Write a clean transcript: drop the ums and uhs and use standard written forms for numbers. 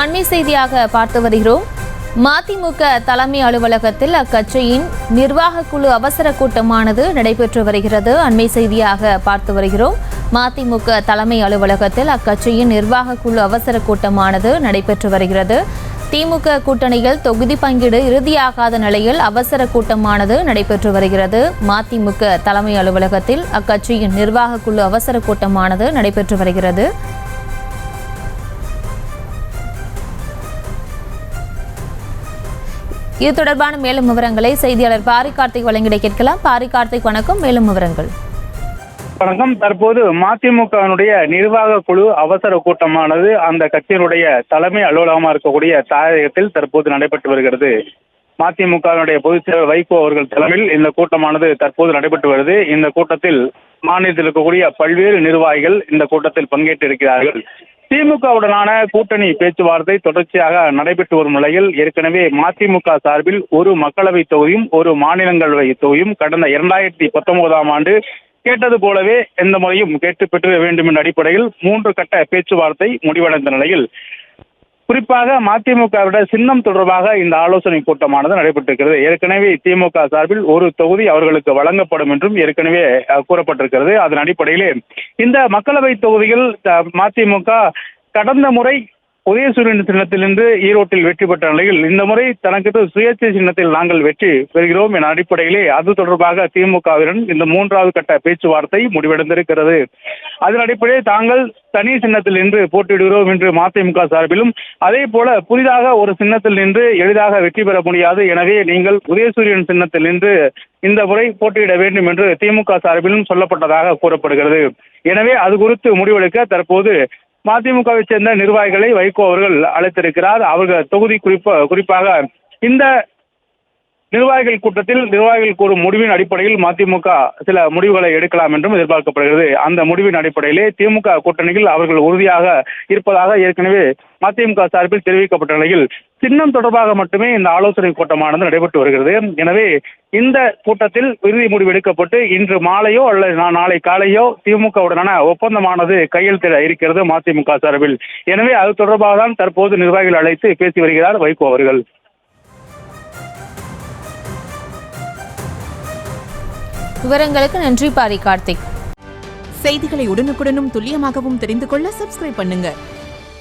அண்மை செய்தியாக பார்த்து வருகிறோம். மதிமுக தலைமை அலுவலகத்தில் அக்கட்சியின் நிர்வாக குழு அவசர கூட்டமானது நடைபெற்று வருகிறது. அண்மை செய்தியாக பார்த்து வருகிறோம். மதிமுக தலைமை அலுவலகத்தில் அக்கட்சியின் நிர்வாக குழு அவசர கூட்டமானது நடைபெற்று வருகிறது. திமுக கூட்டணியில் தொகுதி பங்கீடு இறுதியாகாத நிலையில் அவசர கூட்டமானது நடைபெற்று வருகிறது. மதிமுக தலைமை அலுவலகத்தில் அக்கட்சியின் நிர்வாக குழு அவசர கூட்டமானது நடைபெற்று வருகிறது. இது தொடர்பான மேலும் விவரங்களை செய்தியாளர் பாரி கார்த்திக் வழங்கிட கேட்கலாம். பாரி கார்த்திக், வணக்கம். மேலும் விவரங்கள். வணக்கம். தற்போது மதிமுகவினுடைய நிர்வாக குழு அவசர கூட்டமானது அந்த கட்சியினுடைய தலைமை அலுவலகமாக இருக்கக்கூடிய தாயகத்தில் தற்போது நடைபெற்று வருகிறது. மதிமுகவினுடைய பொதுச் செயலர் வைகோ அவர்கள் தலைமையில் இந்த கூட்டமானது தற்போது நடைபெற்று வருது. இந்த கூட்டத்தில் மாநிலத்தில் இருக்கக்கூடிய பல்வேறு நிர்வாகிகள் இந்த கூட்டத்தில் பங்கேற்று இருக்கிறார்கள். திமுகவுடனான கூட்டணி பேச்சுவார்த்தை தொடர்ச்சியாக நடைபெற்று வரும் நிலையில் ஏற்கனவே மதிமுக சார்பில் ஒரு மக்களவை தொகுதியும் ஒரு மாநிலங்களவை தொகுதியும் கடந்த 2019ஆம் ஆண்டு கேட்டது போலவே எந்த முறையும் கேட்டு பெற்ற வேண்டும் என்ற அடிப்படையில் 3 கட்ட பேச்சுவார்த்தை முடிவடைந்த நிலையில் குறிப்பாக மதிமுகவிட சின்னம் தொடர்பாக இந்த ஆலோசனை கூட்டமானது நடைபெற்றிருக்கிறது. ஏற்கனவே திமுக சார்பில் ஒரு தொகுதி அவர்களுக்கு வழங்கப்படும் என்றும் ஏற்கனவே கூறப்பட்டிருக்கிறது. அதன் அடிப்படையிலே இந்த மக்களவை தொகுதிகள் மதிமுக கடந்த முறை உதயசூரியன் சின்னத்திலிருந்து ஈரோட்டில் வெற்றி பெற்ற நிலையில் இந்த முறை தனக்கு சுயேட்சை சின்னத்தில் நாங்கள் வெற்றி பெறுகிறோம் என அடிப்படையிலே அது தொடர்பாக திமுகவிடம் இந்த 3வது கட்ட பேச்சுவார்த்தை முடிவடைந்திருக்கிறது. அதன் அடிப்படையில் தாங்கள் தனி சின்னத்தில் நின்று போட்டியிடுகிறோம் என்று மதிமுக சார்பிலும், அதே போல புதிதாக ஒரு சின்னத்தில் நின்று எளிதாக வெற்றி பெற முடியாது, எனவே நீங்கள் உதயசூரியன் சின்னத்தில் நின்று இந்த முறை போட்டியிட வேண்டும் என்று திமுக சார்பிலும் சொல்லப்பட்டதாக கூறப்படுகிறது. எனவே அது குறித்து முடிவெடுக்க தற்போது மதிமுகவை சேர்ந்த நிர்வாகிகளை வைகோ அவர்கள் அழைத்திருக்கிறார். அவர்கள் தொகுதி குறிப்பாக இந்த நிர்வாகிகள் கூட்டத்தில் நிர்வாகிகள் கூறும் முடிவின் அடிப்படையில் மதிமுக சில முடிவுகளை எடுக்கலாம் என்றும் எதிர்பார்க்கப்படுகிறது. அந்த முடிவின் அடிப்படையிலே திமுக கூட்டணியில் அவர்கள் உறுதியாக இருப்பதாக ஏற்கனவே மதிமுக சார்பில் தெரிவிக்கப்பட்ட நிலையில் சின்னம் தொடர்பாக மட்டுமே இந்த ஆலோசனை கூட்டமானது நடைபெற்று வருகிறது. எனவே இந்த கூட்டத்தில் இறுதி முடிவு எடுக்கப்பட்டு இன்று மாலையோ அல்லது நாளை காலையோ திமுகவுடனான ஒப்பந்தமானது கையெழுத்திட இருக்கிறது மதிமுக சார்பில். எனவே அது தொடர்பாக தான் தற்போது நிர்வாகிகள் அழைத்து பேசி வருகிறார் வைகோ அவர்கள். விவரங்களுக்கு நன்றி பாரி கார்த்திக். செய்திகளை உடனுக்குடனும் துல்லியமாகவும் தெரிந்து கொள்ள சப்ஸ்கிரைப் பண்ணுங்க.